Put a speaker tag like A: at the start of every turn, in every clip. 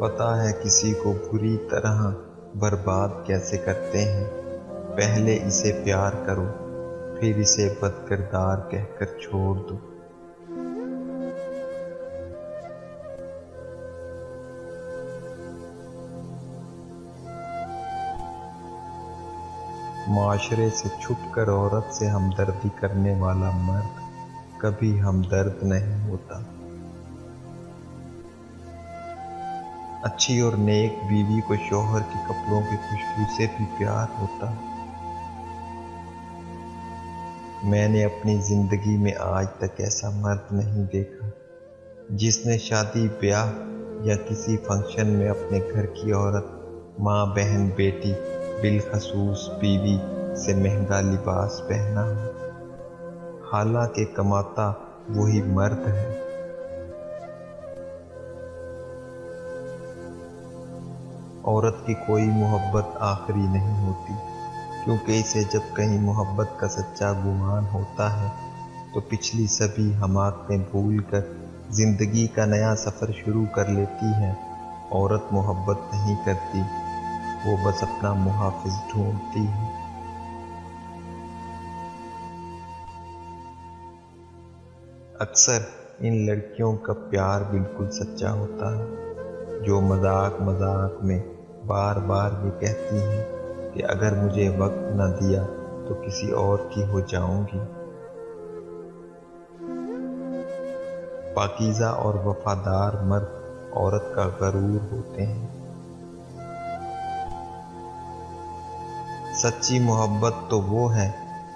A: پتہ ہے کسی کو بری طرح برباد کیسے کرتے ہیں۔ پہلے اسے پیار کرو، پھر اسے بد کردار کہہ کر چھوڑ دو۔ معاشرے سے چھپ کر عورت سے ہمدردی کرنے والا مرد کبھی ہمدرد نہیں ہوتا۔ اچھی اور نیک بیوی کو شوہر کے کپڑوں کی خوشبو سے بھی پیار ہوتا ہے۔ میں نے اپنی زندگی میں آج تک ایسا مرد نہیں دیکھا جس نے شادی بیاہ یا کسی فنکشن میں اپنے گھر کی عورت، ماں، بہن، بیٹی، بالخصوص بیوی سے مہنگا لباس پہنا ہو۔ حالانکہ کماتا وہی مرد ہے۔ عورت کی کوئی محبت آخری نہیں ہوتی، کیونکہ اسے جب کہیں محبت کا سچا گمان ہوتا ہے تو پچھلی سبھی حماقتیں بھول کر زندگی کا نیا سفر شروع کر لیتی ہے۔ عورت محبت نہیں کرتی، وہ بس اپنا محافظ ڈھونڈتی ہے۔ اکثر ان لڑکیوں کا پیار بالکل سچا ہوتا ہے، جو مذاق مذاق میں بار بار یہ کہتی ہیں کہ اگر مجھے وقت نہ دیا تو کسی اور کی ہو جاؤں گی۔ پاکیزہ اور وفادار مرد عورت کا غرور ہوتے ہیں۔ سچی محبت تو وہ ہے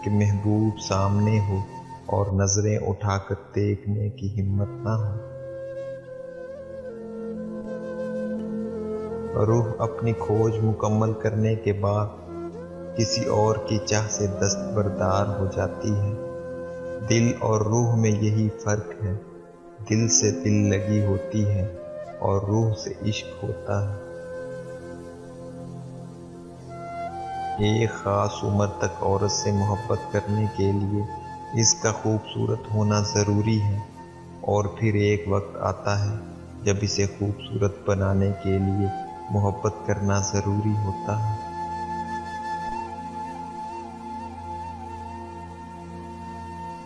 A: کہ محبوب سامنے ہو اور نظریں اٹھا کر دیکھنے کی ہمت نہ ہو۔ روح اپنی کھوج مکمل کرنے کے بعد کسی اور کی چاہ سے دستبردار ہو جاتی ہے۔ دل اور روح میں یہی فرق ہے، دل سے دل لگی ہوتی ہے اور روح سے عشق ہوتا ہے۔ ایک خاص عمر تک عورت سے محبت کرنے کے لیے اس کا خوبصورت ہونا ضروری ہے، اور پھر ایک وقت آتا ہے جب اسے خوبصورت بنانے کے لیے محبت کرنا ضروری ہوتا ہے۔